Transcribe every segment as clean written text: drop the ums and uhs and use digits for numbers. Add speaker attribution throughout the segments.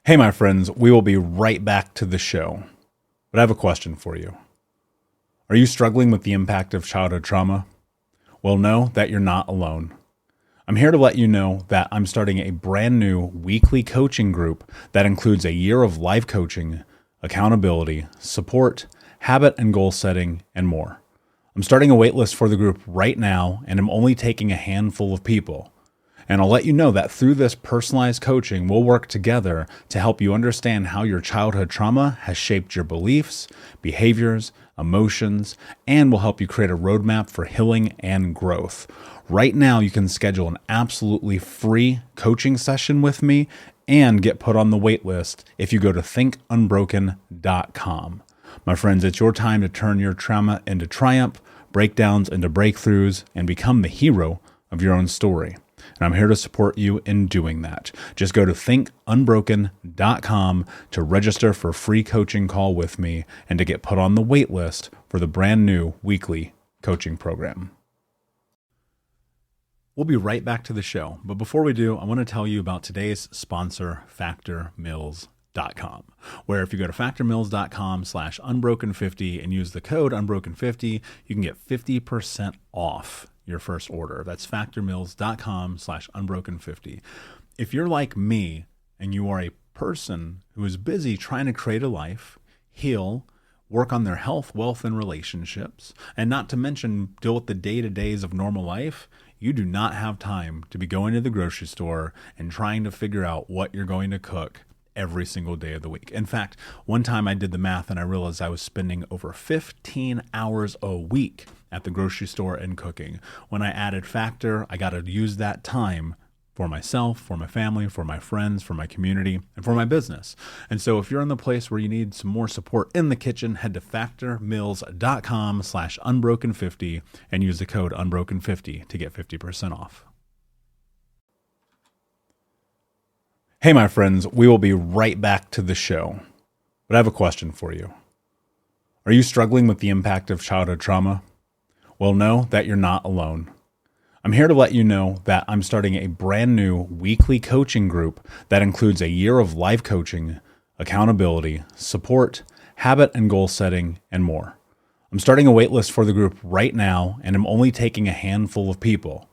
Speaker 1: Hey, my friends, we will be right back to the show. But I have a question for you. Are you struggling with the impact of childhood trauma? Well, know that you're not alone. I'm here to let you know that I'm starting a brand new weekly coaching group that includes a year of life coaching, accountability, support, habit and goal setting, and more. I'm starting a waitlist for the group right now, and I'm only taking a handful of people. And I'll let you know that through this personalized coaching, we'll work together to help you understand how your childhood trauma has shaped your beliefs, behaviors, emotions, and will help you create a roadmap for healing and growth. Right now, you can schedule an absolutely free coaching session with me and get put on the wait list if you go to thinkunbroken.com. My friends, it's your time to turn your trauma into triumph, breakdowns into breakthroughs, and become the hero of your own story. And I'm here to support you in doing that. Just go to thinkunbroken.com to register for a free coaching call with me and to get put on the wait list for the brand new weekly coaching program. We'll be right back to the show. But before we do, I want to tell you about today's sponsor, factormeals.com, where if you go to factormeals.com/unbroken50 and use the code unbroken50, you can get 50% off your first order. That's factormeals.com/unbroken50. If you're like me and you are a person who is busy trying to create a life, heal, work on their health, wealth, and relationships, and not to mention deal with the day-to-days of normal life, you do not have time to be going to the grocery store and trying to figure out what you're going to cook every single day of the week. In fact, one time I did the math and I realized I was spending over 15 hours a week at the grocery store and cooking. When I added Factor, I got to use that time for myself, for my family, for my friends, for my community, and for my business. And so if you're in the place where you need some more support in the kitchen, head to factormeals.com/unbroken50 and use the code unbroken50 to get 50% off. Hey, my friends, we will be right back to the show. But I have a question for you. Are you struggling with the impact of childhood trauma? Well, know that you're not alone. I'm here to let you know that I'm starting a brand new weekly coaching group that includes a year of life coaching, accountability, support, habit and goal setting, and more. I'm starting a waitlist for the group right now, and I'm only taking a handful of people.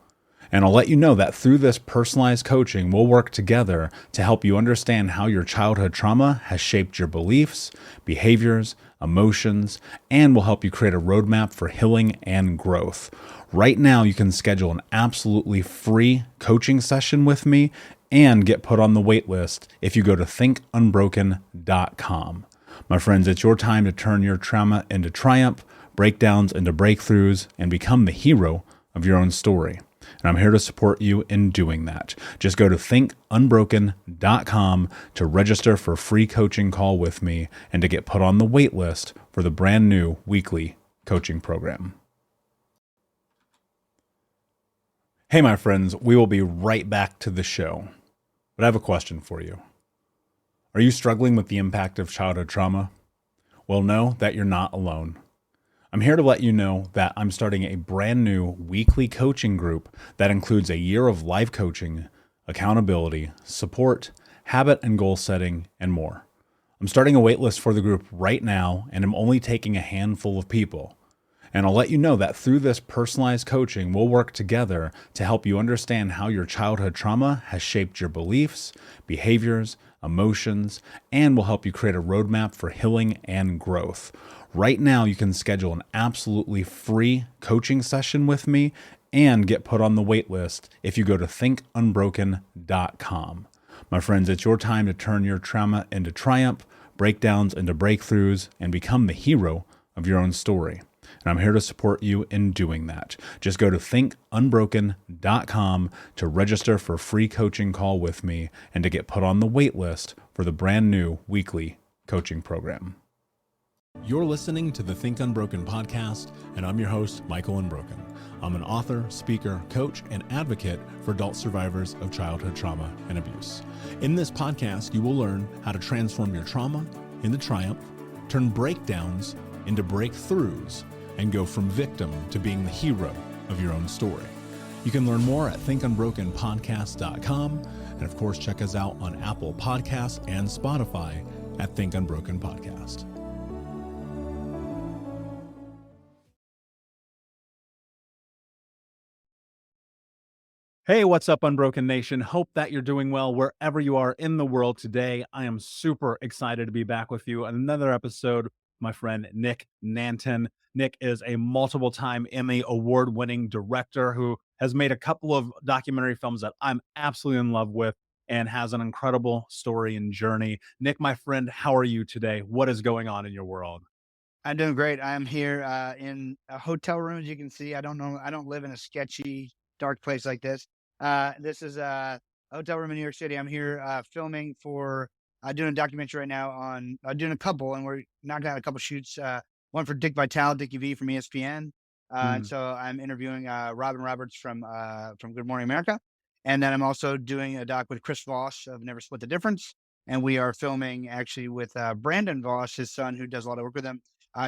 Speaker 1: And I'll let you know that through this personalized coaching, we'll work together to help you understand how your childhood trauma has shaped your beliefs, behaviors, emotions, and will help you create a roadmap for healing and growth. Right now, you can schedule an absolutely free coaching session with me and get put on the wait list if you go to thinkunbroken.com. My friends, it's your time to turn your trauma into triumph, breakdowns into breakthroughs, and become the hero of your own story. And I'm here to support you in doing that. Just go to thinkunbroken.com to register for a free coaching call with me and to get put on the wait list for the brand new weekly coaching program. Hey, my friends, we will be right back to the show. But I have a question for you. Are you struggling with the impact of childhood trauma? Well, know that you're not alone. I'm here to let you know that I'm starting a brand new weekly coaching group that includes a year of life coaching, accountability, support, habit and goal setting, and more. I'm starting a waitlist for the group right now, and I'm only taking a handful of people. And I'll let you know that through this personalized coaching, we'll work together to help you understand how your childhood trauma has shaped your beliefs, behaviors, emotions, and will help you create a roadmap for healing and growth. Right now, you can schedule an absolutely free coaching session with me and get put on the wait list if you go to thinkunbroken.com. My friends, it's your time to turn your trauma into triumph, breakdowns into breakthroughs, and become the hero of your own story. And I'm here to support you in doing that. Just go to thinkunbroken.com to register for a free coaching call with me and to get put on the wait list for the brand new weekly coaching program. You're listening to the Think Unbroken podcast, and I'm your host, Michael Unbroken. I'm an author, speaker, coach, and advocate for adult survivors of childhood trauma and abuse. In this podcast, you will learn how to transform your trauma into triumph, turn breakdowns into breakthroughs, and go from victim to being the hero of your own story. You can learn more at thinkunbrokenpodcast.com. And of course, check us out on Apple Podcasts and Spotify at Think Unbroken Podcast. Hey, what's up, Unbroken Nation? Hope that you're doing well wherever you are in the world today. I am super excited to be back with you on another episode. My friend Nick Nanton. Nick is a multiple-time Emmy award-winning director who has made a couple of documentary films that I'm absolutely in love with and has an incredible story and journey. Nick, my friend, how are you today? What is going on in your world?
Speaker 2: I'm doing great. I'm here in a hotel room, as you can see. I don't know. I don't live in a sketchy, dark place like this. This is a hotel room in New York City. I'm here filming for doing a documentary right now on doing a couple, and we're knocking out a couple shoots. One for Dick Vitale, Dickie V from ESPN, and
Speaker 1: Mm.
Speaker 2: so I'm interviewing Robin Roberts from Good Morning America, and then I'm also doing a doc with Chris Voss of Never Split the Difference, and we are filming actually with Brandon Voss, his son, who does a lot of work with him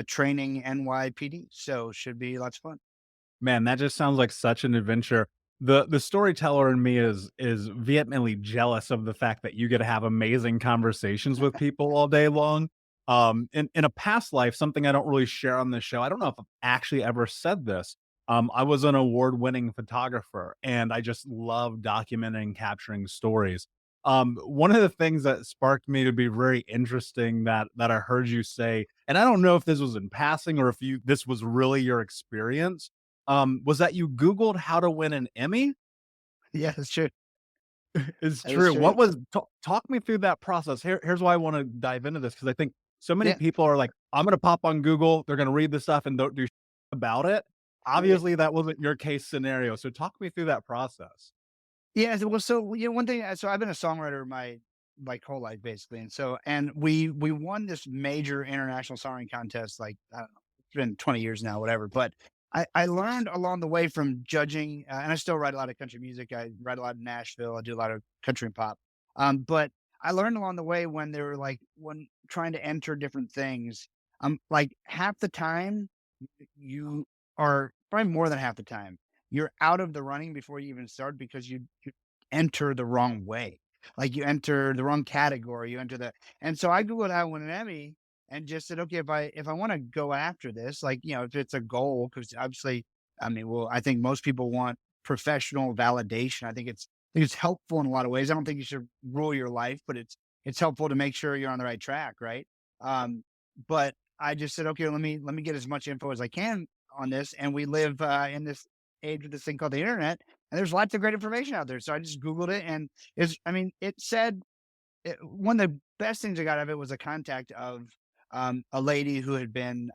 Speaker 2: training NYPD. So should be lots of fun.
Speaker 1: Man, that just sounds like such an adventure. The storyteller in me is vehemently jealous of the fact that you get to have amazing conversations with people all day long. In a past life, something I don't really share on this show, I don't know if I've actually ever said this. I was an award-winning photographer, and I just love documenting and capturing stories. One of the things that sparked me to be very interesting that I heard you say, and I don't know if this was in passing or if you this was really your experience, was that you Googled how to win an Emmy?
Speaker 2: Yeah, that's true.
Speaker 1: It's
Speaker 2: That is
Speaker 1: true.
Speaker 2: true.
Speaker 1: What was talk me through that process. Here's why I wanna dive into this because I think so many
Speaker 2: Yeah.
Speaker 1: people are like, "I'm gonna pop on Google, they're gonna read the stuff and don't do about it."
Speaker 2: Yeah.
Speaker 1: Obviously, that wasn't your case scenario, so talk me through that process.
Speaker 2: Yeah, well, so one thing. So I've been a songwriter my like whole life basically, and so we won this major international songwriting contest. Like I don't know, it's been 20 years now, whatever. But I learned along the way from judging, and I still write a lot of country music. I write a lot in Nashville. I do a lot of country and pop. But I learned along the way when they were like when trying to enter different things. Like half the time you are probably more than half the time you're out of the running before you even start because you enter the wrong way. Like you enter the wrong category, you enter the and so I Googled how to win an Emmy and just said, okay, if I want to go after this, like, if it's a goal, because obviously, I mean, well, I think most people want professional validation. I think it's helpful in a lot of ways. I don't think you should rule your life, but it's helpful to make sure you're on the right track, right? Um, but I just said, okay, let me get as much info as I can on this. And we live in this age with this thing called the internet, and there's lots of great information out there. So I just Googled it, and I mean, it said one of the best things I got out of it was a contact of a lady who had been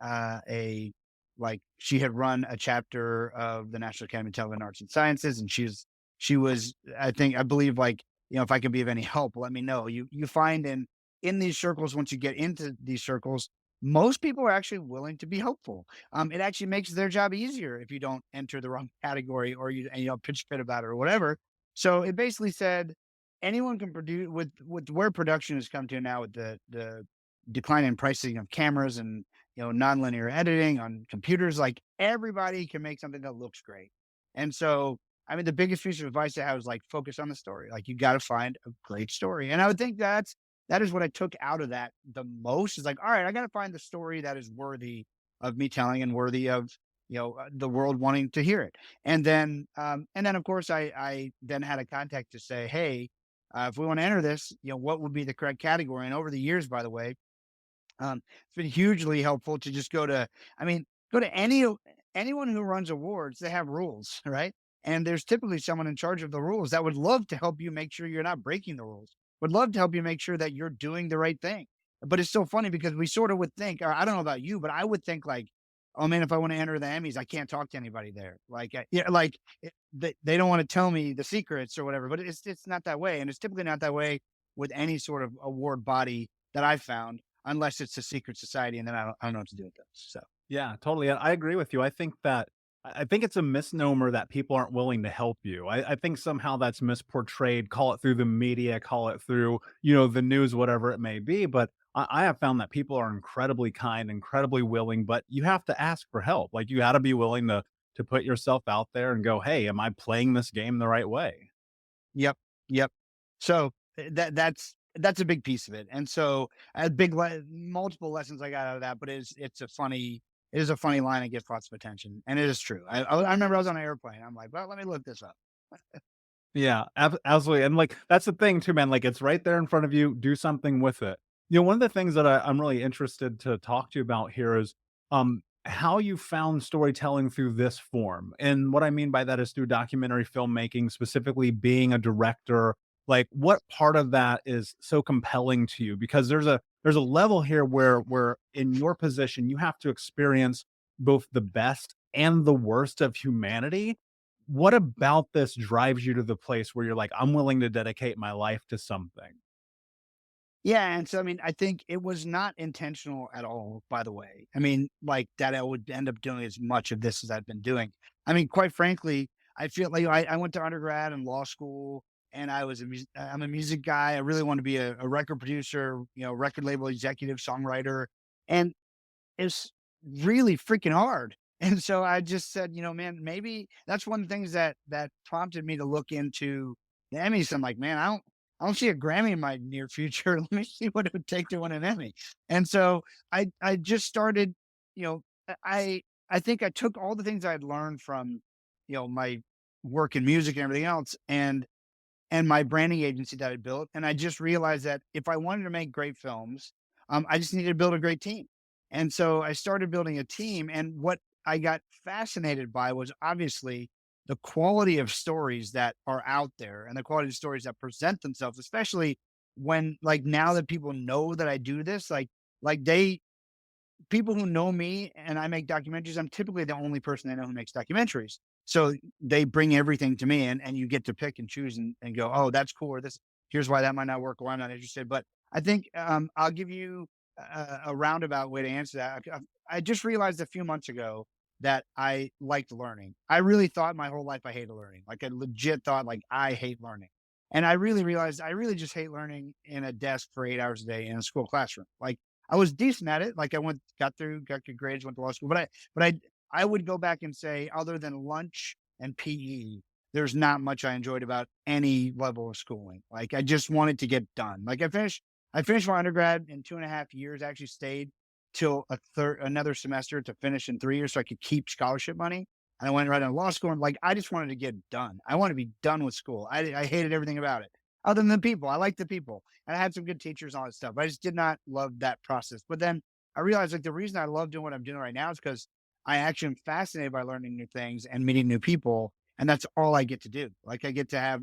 Speaker 2: she had run a chapter of the National Academy of Television Arts and Sciences, and she was I believe like if I can be of any help, let me know. You find in these circles once you get into these circles, most people are actually willing to be helpful. It actually makes their job easier if you don't enter the wrong category or you don't pitch fit about it or whatever. So it basically said anyone can produce with where production has come to now with the decline in pricing of cameras and nonlinear editing on computers, like everybody can make something that looks great. And so I mean the biggest piece of advice I have is like focus on the story. Like you got to find a great story. And I would think that is what I took out of that the most is like, all right, I got to find the story that is worthy of me telling and worthy of the world wanting to hear it. And then of course I then had a contact to say, hey, if we want to enter this, what would be the correct category? And over the years, by the way, it's been hugely helpful to just I mean, go to anyone who runs awards. They have rules, right? And there's typically someone in charge of the rules that would love to help you make sure you're not breaking the rules. Would love to help you make sure that you're doing the right thing. But it's so funny because we sort of would think, or I don't know about you, but I would think like, oh man, if I want to enter the Emmys, I can't talk to anybody there. Like, they don't want to tell me the secrets or whatever. But it's not that way, and it's typically not that way with any sort of award body that I've found unless it's a secret society, and then I don't know what to do with those. So
Speaker 1: Yeah, totally. And I agree with you. I think it's a misnomer that people aren't willing to help you. I think somehow that's misportrayed. Call it through the media, call it through, the news, whatever it may be. But I have found that people are incredibly kind, incredibly willing, but you have to ask for help. Like you got to be willing to put yourself out there and go, "Hey, am I playing this game the right way?"
Speaker 2: yep, yep. So that's a big piece of it. And so a big multiple lessons I got out of that, but it is a funny line that gets lots of attention, and it is true. I remember I was on an airplane. I'm like, well, let me look this up.
Speaker 1: Yeah, absolutely, and, like, that's the thing too, man, like, it's right there in front of you, do something with it. One of the things that I'm really interested to talk to you about here is, how you found storytelling through this form, and what I mean by that is through documentary filmmaking, specifically being a director, like, what part of that is so compelling to you? Because there's a level here where in your position, you have to experience both the best and the worst of humanity. What about this drives you to the place where you're like, "I'm willing to dedicate my life to something?"
Speaker 2: Yeah, and so I mean, I think it was not intentional at all, by the way. I mean, like that I would end up doing as much of this as I've been doing. I mean, quite frankly, I feel like I went to undergrad and law school, and I'm a music guy. I really want to be a record producer, record label executive, songwriter, and it's really freaking hard. And so I just said, man, maybe that's one of the things that prompted me to look into the Emmys. I'm like, man, I don't see a Grammy in my near future. Let me see what it would take to win an Emmy. And so I just started, you know, I think I took all the things I'd learned from, my work in music and everything else, and my branding agency that I built. And I just realized that if I wanted to make great films, I just needed to build a great team. And so I started building a team. And what I got fascinated by was obviously the quality of stories that are out there and the quality of stories that present themselves, especially when, like, now that people know that I do this, like they people who know me and I make documentaries, I'm typically the only person they know who makes documentaries. So they bring everything to me, and you get to pick and choose and go, oh, that's cool. Or this, here's why that might not work, or I'm not interested. But I think I'll give you a roundabout way to answer that. I just realized a few months ago that I liked learning. I really thought my whole life I hated learning. Like I legit thought like I hate learning. And I really realized I really just hate learning in a desk for 8 hours a day in a school classroom. Like I was decent at it. Like I got good grades, went to law school, but I would go back and say, other than lunch and PE, there's not much I enjoyed about any level of schooling. Like I just wanted to get done. Like I finished my undergrad in 2.5 years. I actually stayed till another semester to finish in 3 years so I could keep scholarship money. And I went right into law school, and like I just wanted to get done. I want to be done with school. I hated everything about it. Other than the people. I like the people. And I had some good teachers and all that stuff. But I just did not love that process. But then I realized like the reason I love doing what I'm doing right now is because I actually am fascinated by learning new things and meeting new people. And that's all I get to do. Like I get to have,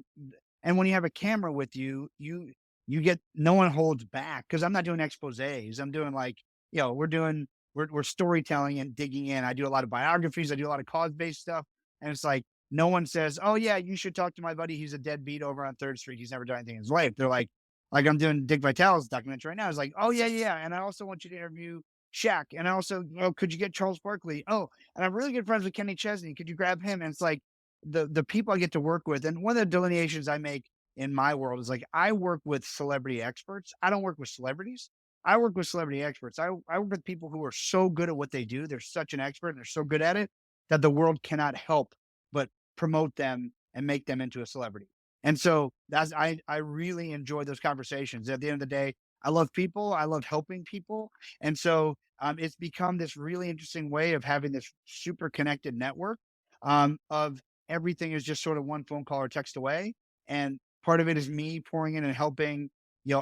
Speaker 2: and when you have a camera with you, you get, no one holds back because I'm not doing exposés. I'm doing like, we're storytelling and digging in. I do a lot of biographies. I do a lot of cause-based stuff. And it's like, no one says, "Oh yeah, you should talk to my buddy. He's a deadbeat over on Third Street. He's never done anything in his life." They're like I'm doing Dick Vitale's documentary right now. It's like, "Oh yeah, yeah, and I also want you to interview Shaq, and I also, oh, could you get Charles Barkley? Oh, and I'm really good friends with Kenny Chesney. Could you grab him?" And it's like the people I get to work with, and one of the delineations I make in my world is like I work with celebrity experts. I don't work with celebrities. I work with celebrity experts. I work with people who are so good at what they do. They're such an expert and they're so good at it that the world cannot help but promote them and make them into a celebrity. And so I really enjoy those conversations. At the end of the day, I love people. I love helping people. And so it's become this really interesting way of having this super connected network of everything is just sort of one phone call or text away. And part of it is me pouring in and helping,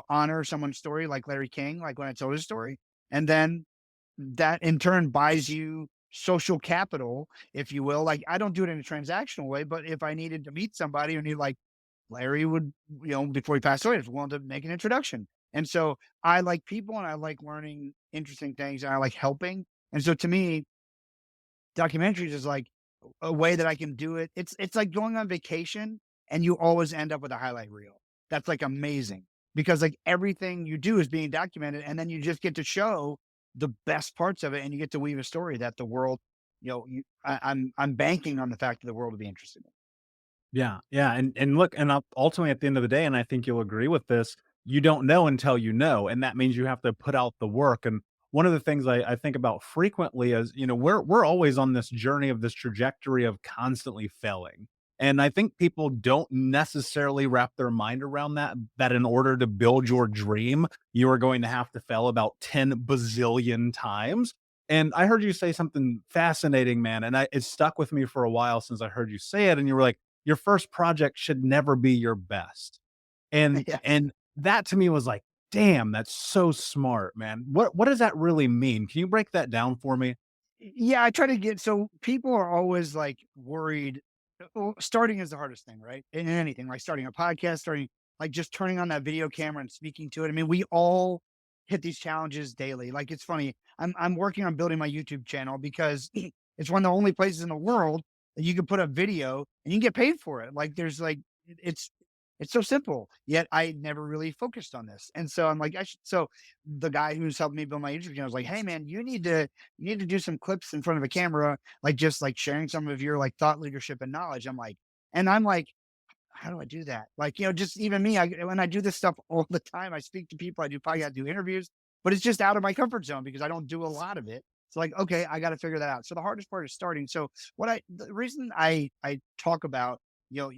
Speaker 2: honor someone's story, like Larry King, like when I told his story. And then that in turn buys you social capital, if you will. Like I don't do it in a transactional way, but if I needed to meet somebody or need, like Larry would, before he passed away, was willing to make an introduction. And so I like people and I like learning interesting things and I like helping. And so to me, documentaries is like a way that I can do it. It's like going on vacation and you always end up with a highlight reel. That's like amazing because like everything you do is being documented and then you just get to show the best parts of it and you get to weave a story that the world, I'm banking on the fact that the world will be interested in.
Speaker 1: Yeah, yeah, and look, and ultimately at the end of the day, and I think you'll agree with this, you don't know until you know, and that means you have to put out the work. And one of the things I think about frequently is, we're always on this journey of this trajectory of constantly failing. And I think people don't necessarily wrap their mind around that in order to build your dream, you are going to have to fail about 10 bazillion times. And I heard you say something fascinating, man, and it stuck with me for a while since I heard you say it. And you were like, your first project should never be your best. And
Speaker 2: Yeah.
Speaker 1: and that to me was like, damn, that's so smart, man. What does that really mean? Can you break that down for me?
Speaker 2: Yeah, I try to get so people are always like worried. Well, starting is the hardest thing, right? In anything, like starting a podcast, starting like just turning on that video camera and speaking to it. I mean, we all hit these challenges daily. Like it's funny. I'm working on building my YouTube channel because it's one of the only places in the world that you can put a video and you can get paid for it. Like there's like it's so simple. Yet I never really focused on this. And so I'm like, I should so the guy who's helping me build my YouTube channel was like, hey man, you need to do some clips in front of a camera, like just like sharing some of your like thought leadership and knowledge. I'm like, how do I do that? Like, just even me, when I do this stuff all the time, I speak to people, I do podcasts, do interviews, but it's just out of my comfort zone because I don't do a lot of it. It's like, okay, I got to figure that out. So the hardest part is starting. So the reason I talk about, you know,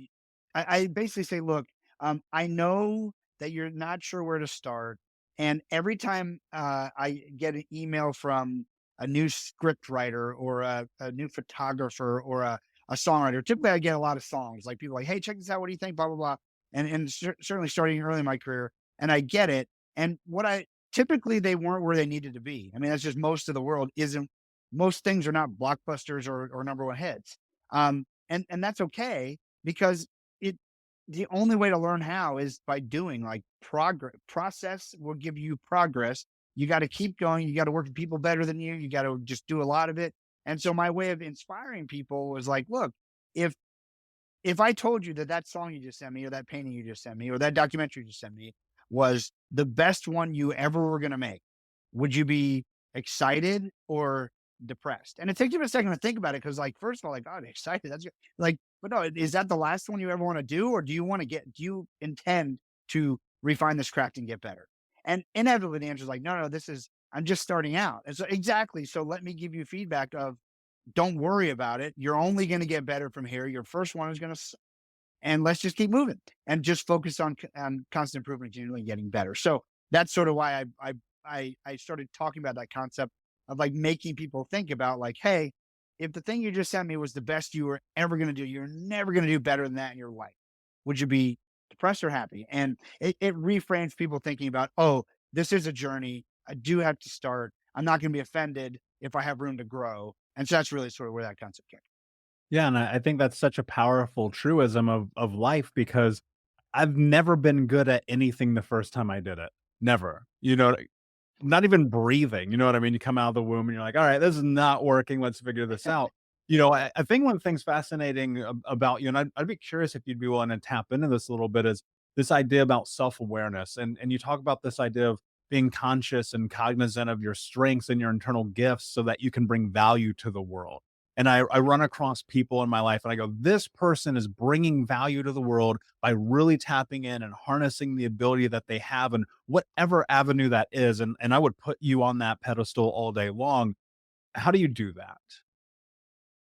Speaker 2: I basically say, look, I know that you're not sure where to start. And every time I get an email from a new script writer or a new photographer or a songwriter, typically I get a lot of songs like people like, hey, check this out. What do you think? Blah, blah, blah. And certainly starting early in my career. And I get it. And typically they weren't where they needed to be. I mean, that's just most of the world isn't, most things are not blockbusters or number one hits. And that's okay because it, the only way to learn how is by doing. Like progress process will give you progress. You got to keep going. You got to work with people better than you. You got to just do a lot of it. And so my way of inspiring people was like, look, if I told you that that song you just sent me, or that painting you just sent me, or that documentary you just sent me was the best one you ever were going to make, would you be excited or depressed? And it takes me a second to think about it because, like, first of all, like, God, excited. That's good. Like, but no, is that the last one you ever want to do, or do you intend to refine this craft and get better? And inevitably, the answer is like, no, no, I'm just starting out. And so, exactly. So, let me give you feedback of don't worry about it. You're only going to get better from here. Your first one is going to, and let's just keep moving and just focus on constant improvement, continually getting better. So that's sort of why I started talking about that concept of like making people think about like, hey, if the thing you just sent me was the best you were ever going to do, you're never going to do better than that in your life. Would you be depressed or happy? And it reframes people thinking about, oh, this is a journey. I do have to start. I'm not going to be offended if I have room to grow. And so that's really sort of where that concept came.
Speaker 1: Yeah, and I think that's such a powerful truism of life because I've never been good at anything the first time I did it. Never. Not even breathing, you know what I mean? You come out of the womb and you're like, "All right, this is not working. Let's figure this out." I think one thing's fascinating about you, and I'd be curious if you'd be willing to tap into this a little bit, is this idea about self-awareness. And you talk about this idea of being conscious and cognizant of your strengths and your internal gifts so that you can bring value to the world. And I run across people in my life and I go, this person is bringing value to the world by really tapping in and harnessing the ability that they have in whatever avenue that is. And I would put you on that pedestal all day long. How do you do that?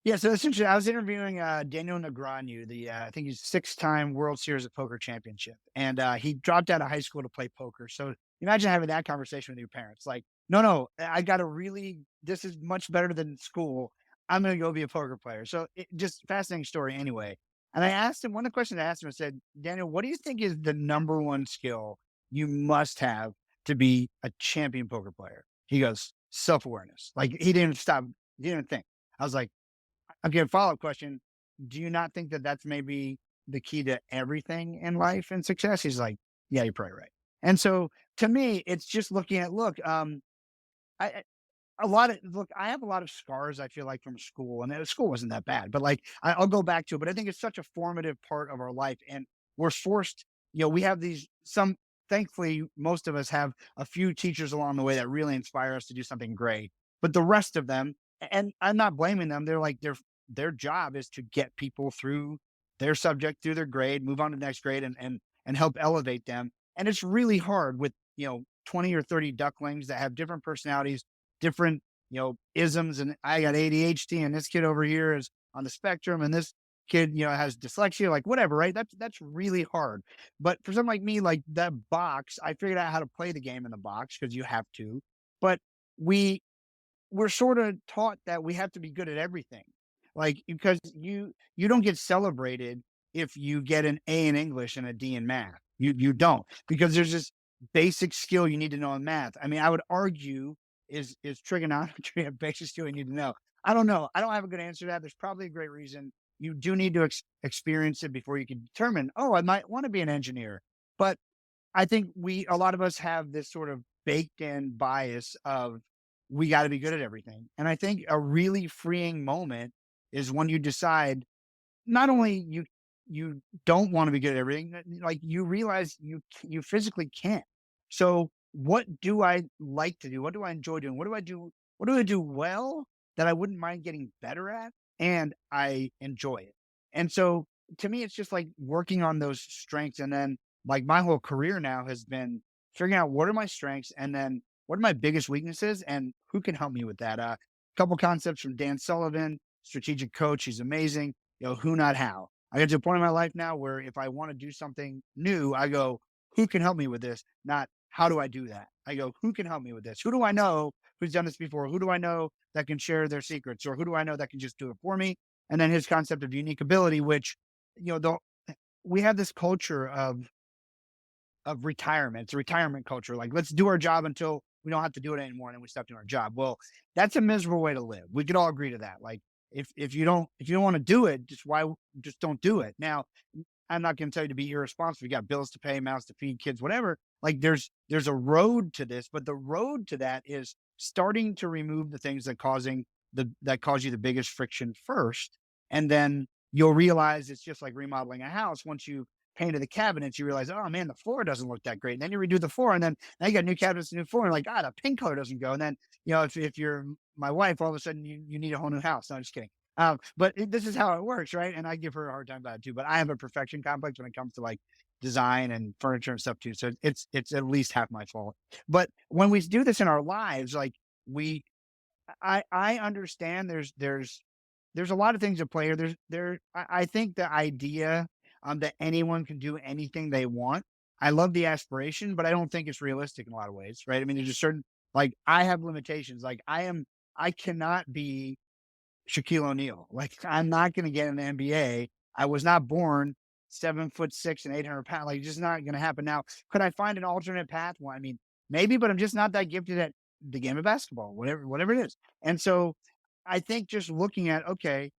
Speaker 2: Yeah, so essentially, I was interviewing Daniel Negreanu, I think he's six-time World Series of Poker championship, and he dropped out of high school to play poker. So imagine having that conversation with your parents, like, no, no, I got to really, this is much better than school. I'm going to go be a poker player. So just fascinating story anyway. And I asked him, one of the questions I asked him, I said, Daniel, what do you think is the number one skill you must have to be a champion poker player? He goes, self-awareness. Like he didn't stop, he didn't think. I was like, okay, follow-up question. Do you not think that that's maybe the key to everything in life and success? He's like, yeah, you're probably right. And so to me, it's just looking at, look, I a lot of look, I have a lot of scars, I feel like, from school, and school wasn't that bad, but like I'll go back to it. But I think it's such a formative part of our life, and we're forced, we have these some thankfully, most of us have a few teachers along the way that really inspire us to do something great. But the rest of them, and I'm not blaming them, they're like their job is to get people through their subject, through their grade, move on to the next grade and help elevate them. And it's really hard with 20 or 30 ducklings that have different personalities, different, isms. And I got ADHD and this kid over here is on the spectrum and this. kid, has dyslexia, like whatever, right? That's really hard. But for someone like me, like that box, I figured out how to play the game in the box because you have to. But we we're sort of taught that we have to be good at everything. Like because you don't get celebrated if you get an A in English and a D in math. You don't because there's this basic skill you need to know in math. I mean, I would argue is trigonometry a basic skill you need to know. I don't know. I don't have a good answer to that. There's probably a great reason. You do need to experience it before you can determine, oh, I might want to be an engineer. But I think a lot of us have this sort of baked in bias of we got to be good at everything. And I think a really freeing moment is when you decide not only you don't want to be good at everything, like you realize you physically can't. So what do I like to do? What do I enjoy doing? What do I do? What do I do well that I wouldn't mind getting better at? And I enjoy it. And so to me, it's just like working on those strengths. And then like my whole career now has been figuring out what are my strengths and then what are my biggest weaknesses and who can help me with that. A couple concepts from Dan Sullivan, strategic coach. He's amazing. Who, not how. I get to a point in my life now where if I want to do something new, I go, who can help me with this? Not how do I do that? I go, who can help me with this? Who do I know who's done this before? Who do I know that can share their secrets? Or who do I know that can just do it for me? And then his concept of unique ability, which, we have this culture of retirement. It's a retirement culture. Like, let's do our job until we don't have to do it anymore, and then we stop doing our job. Well, that's a miserable way to live. We could all agree to that. Like, if you don't want to do it, just don't do it. Now, I'm not going to tell you to be irresponsible. You got bills to pay, mouths to feed, kids, whatever. Like, there's a road to this, but the road to that is starting to remove the things that cause you the biggest friction first, and then you'll realize it's just like remodeling a house. Once you painted the cabinets, you realize, oh man, the floor doesn't look that great. And then you redo the floor, and then now you got new cabinets, new floor, and like, the pink color doesn't go. And then, if you're my wife, all of a sudden you need a whole new house. No, I'm just kidding. But this is how it works, right? And I give her a hard time about it too. But I have a perfection complex when it comes to like design and furniture and stuff too. So it's at least half my fault. But when we do this in our lives, like I understand there's a lot of things at play here. I think the idea that anyone can do anything they want. I love the aspiration, but I don't think it's realistic in a lot of ways, right? I mean, there's just certain like I have limitations. Like I cannot be Shaquille O'Neal. Like I'm not going to get in the NBA. I was not born 7'6" and 800 pounds. Like just not going to happen. Now, could I find an alternate path? Well, I mean, maybe, but I'm just not that gifted at the game of basketball, whatever it is. And so I think just looking at, okay,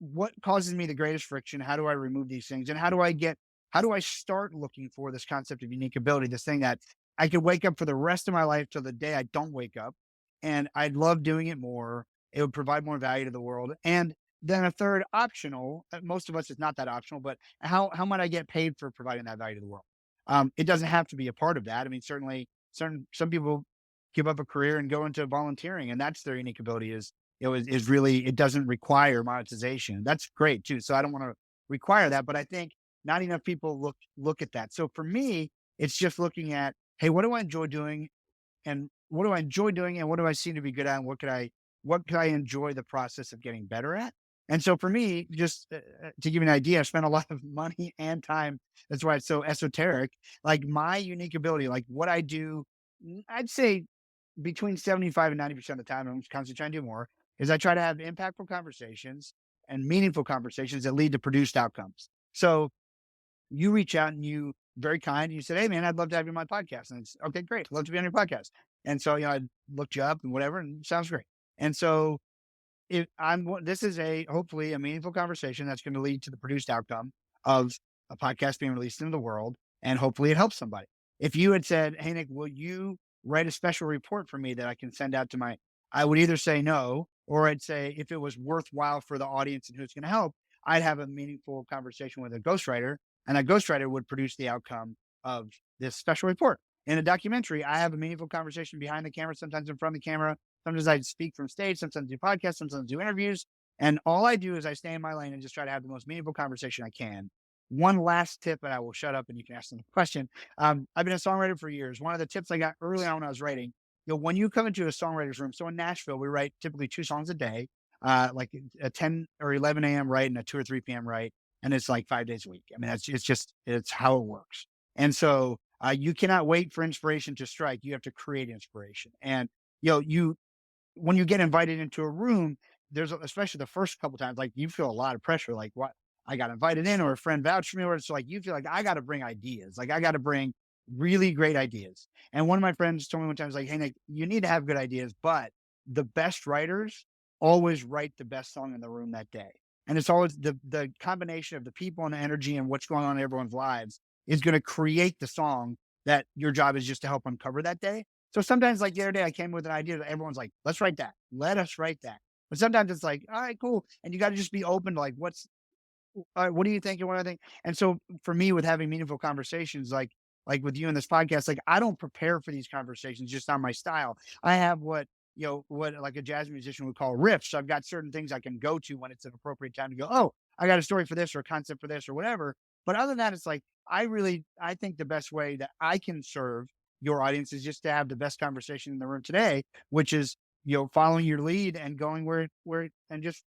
Speaker 2: what causes me the greatest friction? How do I remove these things? And how do I start looking for this concept of unique ability, this thing that I could wake up for the rest of my life till the day I don't wake up. And I'd love doing it more. It would provide more value to the world. And then a third optional, most of us it's not that optional, but how might I get paid for providing that value to the world? It doesn't have to be a part of that. I mean, certainly some people give up a career and go into volunteering, and that's their unique ability is really, it doesn't require monetization. That's great too. So I don't want to require that, but I think not enough people look at that. So for me, it's just looking at, hey, what do I enjoy doing? And what do I enjoy doing? And what do I seem to be good at? And what could I enjoy the process of getting better at? And so for me, just to give you an idea, I spent a lot of money and time. That's why it's so esoteric. Like my unique ability, like what I do, I'd say between 75 and 90% of the time, I'm constantly trying to do more, is I try to have impactful conversations and meaningful conversations that lead to produced outcomes. So you reach out and you very kind, and you said, hey man, I'd love to have you on my podcast. And it's okay, great. Love to be on your podcast. And so, I looked you up and whatever, and it sounds great. And so this is hopefully a meaningful conversation that's going to lead to the produced outcome of a podcast being released into the world. And hopefully it helps somebody. If you had said, hey Nick, will you write a special report for me that I can send out to I would either say no, or I'd say if it was worthwhile for the audience and who's going to help, I'd have a meaningful conversation with a ghostwriter, and that ghostwriter would produce the outcome of this special report. In a documentary, I have a meaningful conversation behind the camera, sometimes in front of the camera. Sometimes I speak from stage, sometimes do podcasts, sometimes do interviews. And all I do is I stay in my lane and just try to have the most meaningful conversation I can. One last tip, and I will shut up and you can ask them the question. I've been a songwriter for years. One of the tips I got early on when I was writing, when you come into a songwriter's room, so in Nashville, we write typically 2 songs a day. like a 10 or 11 a.m. right and a 2 or 3 p.m. right. And it's like 5 days a week. I mean, it's how it works. And so you cannot wait for inspiration to strike. You have to create inspiration. And, when you get invited into a room, especially the first couple times, like you feel a lot of pressure, like what I got invited in or a friend vouched for me, or it's like you feel like I got to bring ideas, like I got to bring really great ideas. And one of my friends told me one time, was like, "Hey Nick, you need to have good ideas, but the best writers always write the best song in the room that day." And it's always the combination of the people and the energy and what's going on in everyone's lives is going to create the song that your job is just to help uncover that day. So sometimes, like the other day, I came with an idea that everyone's like, "Let's write that. Let us write that." But sometimes it's like, "All right, cool," and you got to just be open to like, what do you think and what I think? And so for me, with having meaningful conversations, like with you in this podcast, like I don't prepare for these conversations just on my style. I have what like a jazz musician would call riffs. So I've got certain things I can go to when it's an appropriate time to go, "Oh, I got a story for this or a concept for this or whatever." But other than that, it's like I think the best way that I can serve your audience is just to have the best conversation in the room today, which is following your lead and going where and just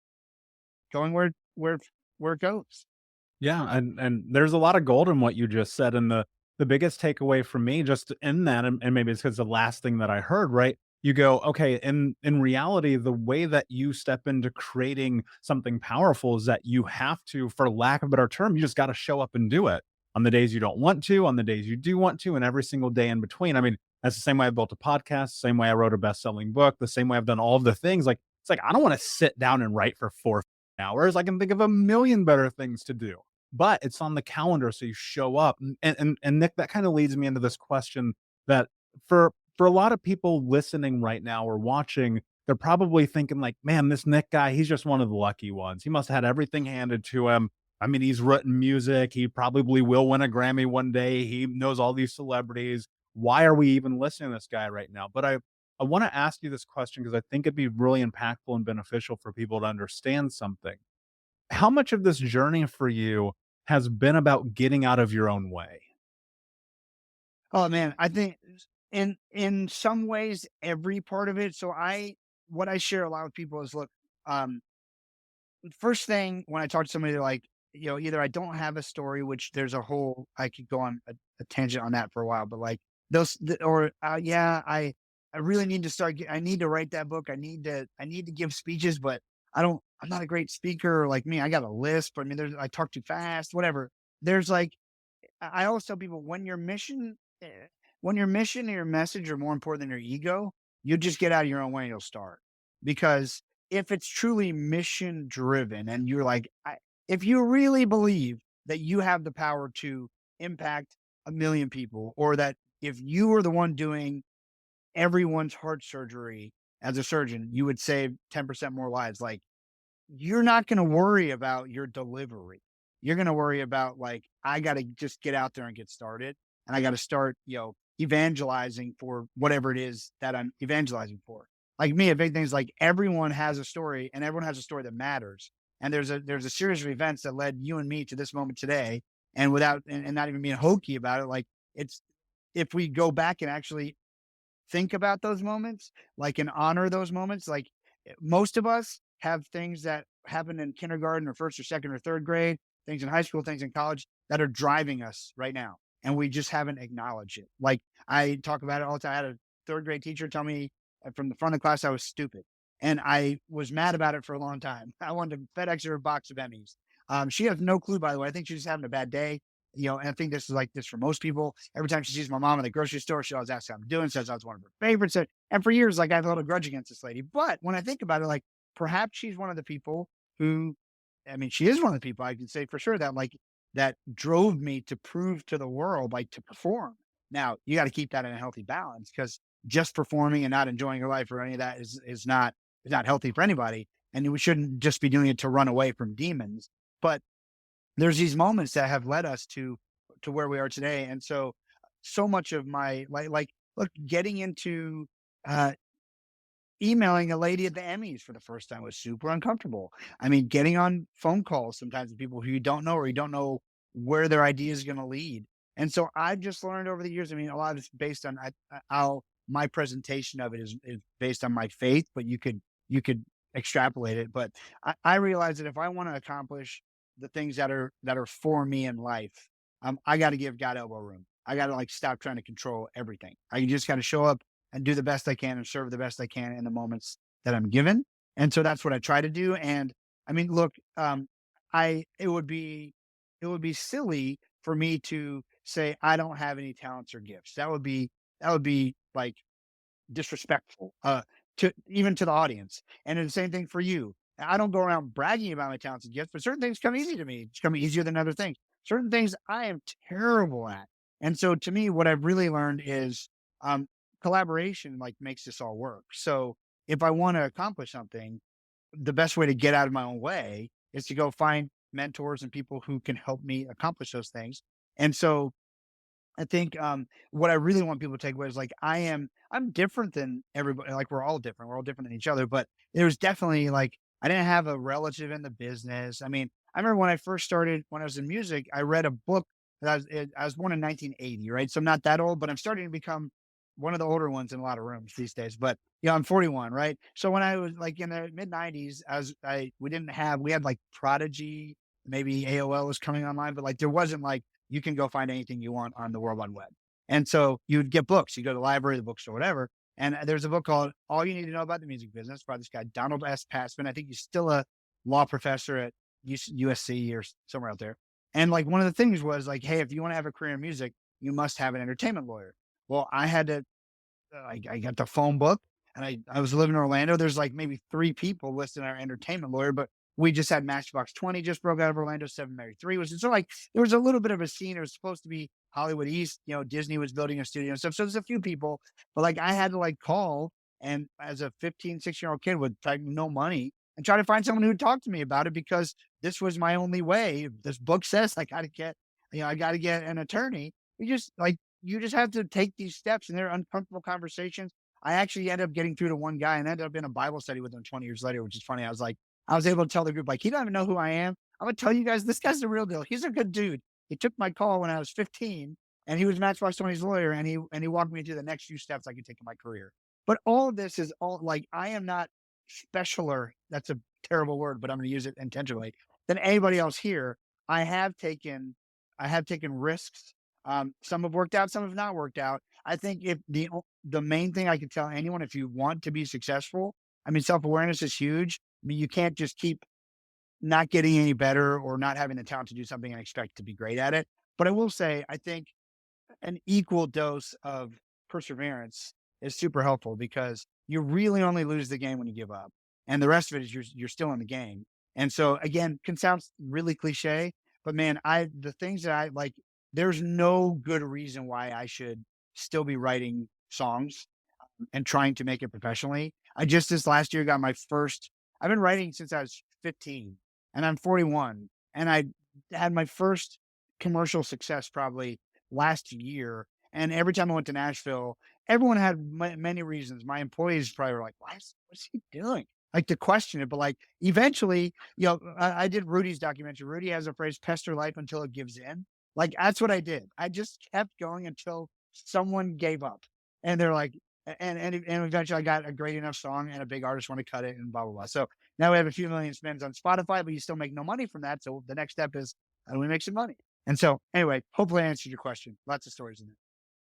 Speaker 2: going where it goes.
Speaker 1: Yeah, and there's a lot of gold in what you just said, and the biggest takeaway from me just in that, and maybe it's because the last thing that I heard, right? You go, okay, in reality, the way that you step into creating something powerful is that you have to, for lack of a better term, you just got to show up and do it on the days you don't want to, on the days you do want to, and every single day in between. I mean, that's the same way I built a podcast, same way I wrote a best-selling book, the same way I've done all of the things. Like it's like I don't want to sit down and write for 4 hours. I can think of a million better things to do, but it's on the calendar, so you show up. And Nick, that kind of leads me into this question that for a lot of people listening right now or watching, they're probably thinking like, man, this Nick guy, he's just one of the lucky ones. He must have had everything handed to him. I mean, he's written music. He probably will win a Grammy one day. He knows all these celebrities. Why are we even listening to this guy right now? But I want to ask you this question because I think it'd be really impactful and beneficial for people to understand something. How much of this journey for you has been about getting out of your own way?
Speaker 2: Oh man, I think in some ways every part of it. So what I share a lot with people is, look, um first thing when I talk to somebody, they're like, either I don't have a story, which there's a whole I could go on a tangent on that for a while, but like or yeah, I really need to I need to write that book. I need to give speeches, but I'm not a great speaker, or like me, I got a lisp. I mean, I talk too fast, whatever. There's like I always tell people, when your mission and your message are more important than your ego, you just get out of your own way and you'll start. Because if it's truly mission driven and you're like, if you really believe that you have the power to impact a million people, or that if you were the one doing everyone's heart surgery as a surgeon, you would save 10% more lives. Like, you're not going to worry about your delivery. You're going to worry about, like, I got to just get out there and get started. And I got to start, evangelizing for whatever it is that I'm evangelizing for. Like me, a big thing is like everyone has a story and everyone has a story that matters. And there's a series of events that led you and me to this moment today. And without, and not even being hokey about it, like it's, if we go back and actually think about those moments, like, and honor those moments. Like, most of us have things that happened in kindergarten or first or second or third grade, things in high school, things in college that are driving us right now. And we just haven't acknowledged it. Like I talk about it all the time. I had a third grade teacher tell me from the front of the class I was stupid. And I was mad about it for a long time. I wanted to FedEx her a box of Emmys. She has no clue, by the way. I think she's just having a bad day. And I think this is like this for most people. Every time she sees my mom in the grocery store, she always asks how I'm doing, says I was one of her favorites. And for years, like, I've held a grudge against this lady. But when I think about it, like, perhaps she's one of the people who, I mean, she is one of the people I can say for sure that, like, that drove me to prove to the world, like, to perform. Now, you got to keep that in a healthy balance, because just performing and not enjoying your life or any of that is not healthy for anybody. And we shouldn't just be doing it to run away from demons. But there's these moments that have led us to where we are today. And so much of my look, getting into uh emailing a lady at the Emmys for the first time was super uncomfortable. I mean, getting on phone calls sometimes with people who you don't know, or you don't know where their idea is going to lead. And so I've just learned over the years. I mean, a lot of it's based on how my presentation of it is based on my faith, but you could extrapolate it, but I realize that if I want to accomplish the things that are for me in life, I got to give God elbow room. I got to like stop trying to control everything. I just got to show up and do the best I can and serve the best I can in the moments that I'm given. And so that's what I try to do. And I mean, look, I it would be silly for me to say I don't have any talents or gifts. That would be like disrespectful, to even to the audience. And the same thing for you. I don't go around bragging about my talents and gifts, but certain things come easy to me. It's come easier than other things. Certain things I am terrible at. And so to me, what I've really learned is collaboration like makes this all work. So if I want to accomplish something, the best way to get out of my own way is to go find mentors and people who can help me accomplish those things. And so I think, what I really want people to take away is like I'm different than everybody. Like we're all different. We're all different than each other. But there was definitely like I didn't have a relative in the business. I mean, I remember when I first started when I was in music, I read a book that I was born in 1980, right? So I'm not that old, but I'm starting to become one of the older ones in a lot of rooms these days. But I'm 41, right? So when I was like in the mid 90s, as I we didn't have we had like Prodigy, maybe AOL was coming online, but like there wasn't like you can go find anything you want on the World Wide Web. And so you'd get books. You go to the library, the bookstore, whatever. And there's a book called All You Need to Know About the Music Business by this guy, Donald S. Passman. I think he's still a law professor at USC or somewhere out there. And like one of the things was like, hey, if you want to have a career in music, you must have an entertainment lawyer. Well, I had to I got the phone book and I was living in Orlando. There's like maybe 3 people listed our entertainment lawyer, but we just had Matchbox 20 just broke out of Orlando, 7 Mary 3 was so like there was a little bit of a scene. It was supposed to be Hollywood East, Disney was building a studio and stuff. So there's a few people, but like I had to like call and as a 15, 16-year-old kid with like no money and try to find someone who would talk to me about it because this was my only way. This book says I gotta get an attorney. You just have to take these steps and they're uncomfortable conversations. I actually ended up getting through to one guy and ended up in a Bible study with him 20 years later, which is funny. I was able to tell the group, like, he don't even know who I am. I'm gonna tell you guys, this guy's the real deal. He's a good dude. He took my call when I was 15 and he was Matchbox 20's lawyer and he walked me through the next few steps I could take in my career. But all of this is all like I am not specialer. That's a terrible word, but I'm gonna use it intentionally than anybody else here. I have taken I have taken risks. Some have worked out, some have not worked out. I think if the main thing I can tell anyone, if you want to be successful, I mean, self awareness is huge. I mean, you can't just keep not getting any better or not having the talent to do something and expect to be great at it. But I will say, I think an equal dose of perseverance is super helpful because you really only lose the game when you give up, and the rest of it is you're still in the game. And so again, can sound really cliche, but man, I the things that I like, there's no good reason why I should still be writing songs and trying to make it professionally. I just this last year got my first. I've been writing since I was 15, and I'm 41, and I had my first commercial success probably last year. And every time I went to Nashville, everyone had many reasons. My employees probably were like, what's he doing? Like to question it, but like eventually, I did Rudy's documentary. Rudy has a phrase, pester life until it gives in. Like that's what I did. I just kept going until someone gave up. And they're like, and eventually I got a great enough song and a big artist want to cut it and blah blah blah. So now we have a few million spins on Spotify, but you still make no money from that. So the next step is how do we make some money? And so anyway, hopefully I answered your question. Lots of stories in there.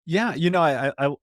Speaker 1: Yeah,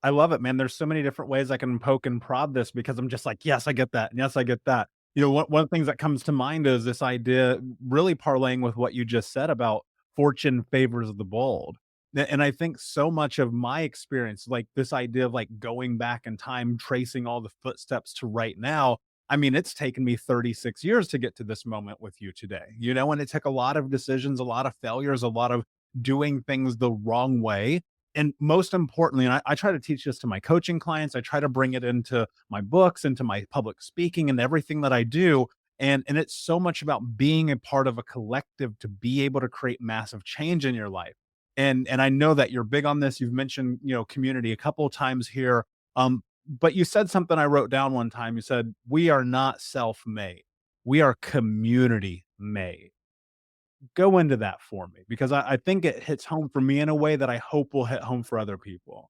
Speaker 1: I love it, man. There's so many different ways I can poke and prod this because I'm just like, yes, I get that. And yes, I get that. One of the things that comes to mind is this idea, really parlaying with what you just said about fortune favors the bold. And I think so much of my experience, like this idea of like going back in time, tracing all the footsteps to right now. I mean, it's taken me 36 years to get to this moment with you today, and it took a lot of decisions, a lot of failures, a lot of doing things the wrong way, and most importantly, and I try to teach this to my coaching clients, I try to bring it into my books, into my public speaking and everything that I do. And it's so much about being a part of a collective to be able to create massive change in your life. And I know that you're big on this. You've mentioned, community a couple of times here. But you said something I wrote down one time. You said, we are not self-made. We are community made. Go into that for me because I think it hits home for me in a way that I hope will hit home for other people.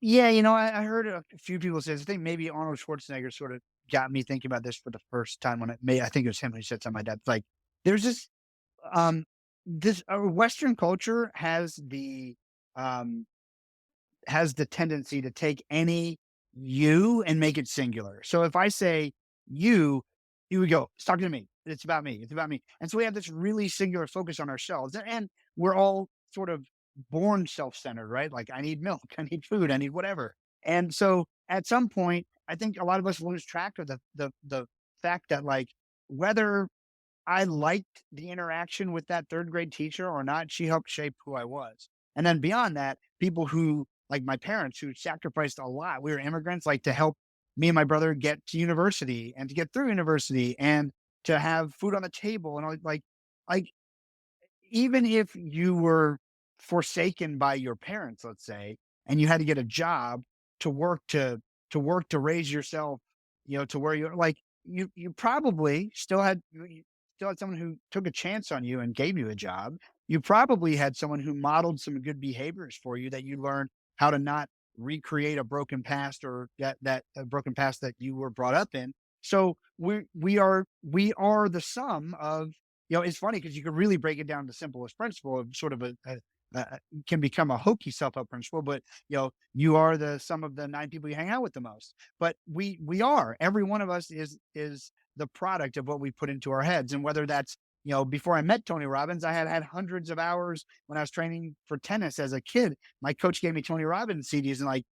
Speaker 2: Yeah, I heard a few people say this. I think maybe Arnold Schwarzenegger sort of got me thinking about this for the first time when I think it was him who said something like that. It's like there's um this Western culture um has the tendency to take any you and make it singular. So if I say you, you would go, it's talking to me. It's about me. It's about me. And so we have this really singular focus on ourselves. And we're all sort of born self-centered, right? Like I need milk, I need food, I need whatever. And so at some point, I think a lot of us lose track of the fact that like whether I liked the interaction with that 3rd grade teacher or not, she helped shape who I was. And then beyond that, people who like my parents who sacrificed a lot. We were immigrants, like to help me and my brother get to university and to get through university and to have food on the table and all like even if you were forsaken by your parents, let's say, and you had to get a job to work to raise yourself, to where you're like you probably still had someone who took a chance on you and gave you a job. You probably had someone who modeled some good behaviors for you that you learned how to not recreate a broken past or that a broken past that you were brought up in. So we are the sum of it's funny because you could really break it down to the simplest principle of sort of can become a hokey self-help principle, but you are the sum of the 9 people you hang out with the most. But we are every one of us is the product of what we put into our heads, and whether that's before I met Tony Robbins, I had hundreds of hours when I was training for tennis as a kid. My coach gave me Tony Robbins CDs, and like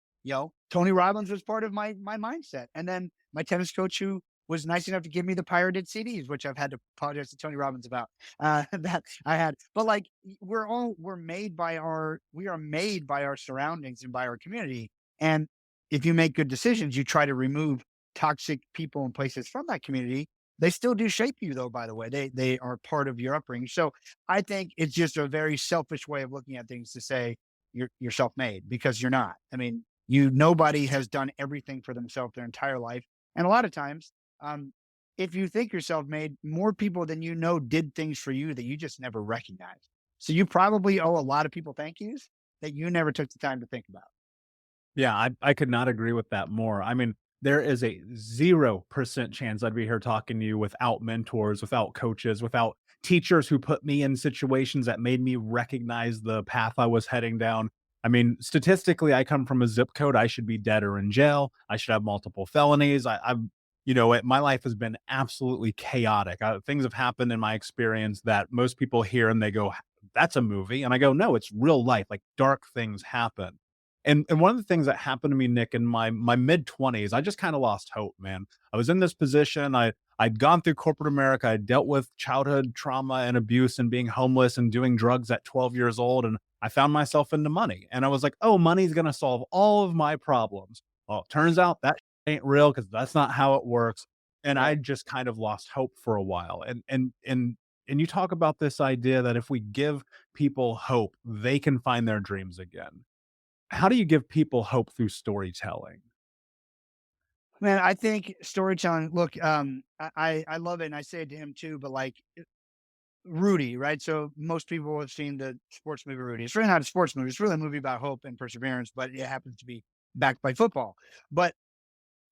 Speaker 2: Tony Robbins was part of my mindset. And then my tennis coach who was nice enough to give me the pirated CDs, which I've had to apologize to Tony Robbins about. That I had, but like we are made by our surroundings and by our community. And if you make good decisions, you try to remove toxic people and places from that community. They still do shape you, though. By the way, they are part of your upbringing. So I think it's just a very selfish way of looking at things to say you're self made because you're not. I mean, nobody has done everything for themselves their entire life, and a lot of times um, if you think you're self-made, more people than you know did things for you that you just never recognized. So you probably owe a lot of people thank yous that you never took the time to think about.
Speaker 1: Yeah, I could not agree with that more. I mean, there is a 0% chance I'd be here talking to you without mentors, without coaches, without teachers who put me in situations that made me recognize the path I was heading down. I mean, statistically, I come from a zip code. I should be dead or in jail. I should have multiple felonies. My life has been absolutely chaotic. Things have happened in my experience that most people hear and they go, "That's a movie," and I go, "No, it's real life. Like dark things happen." And one of the things that happened to me, Nick, in my mid-20s, I just kinda lost hope, man. I was in this position, I'd gone through corporate America, I dealt with childhood trauma and abuse and being homeless and doing drugs at 12 years old, and I found myself into money, and I was like, "Oh, money's gonna solve all of my problems." Well, it turns out that ain't real because that's not how it works, and I
Speaker 2: Right.
Speaker 1: just kind of lost hope for a while, and you talk about this idea that if we give people hope, they can find their dreams again. How do you give people hope through storytelling?
Speaker 2: Man, I think storytelling. Look, I love it, and I say it to him too. But like Rudy, right? So most people have seen the sports movie Rudy. It's really not a sports movie. It's really a movie about hope and perseverance, but it happens to be backed by football. But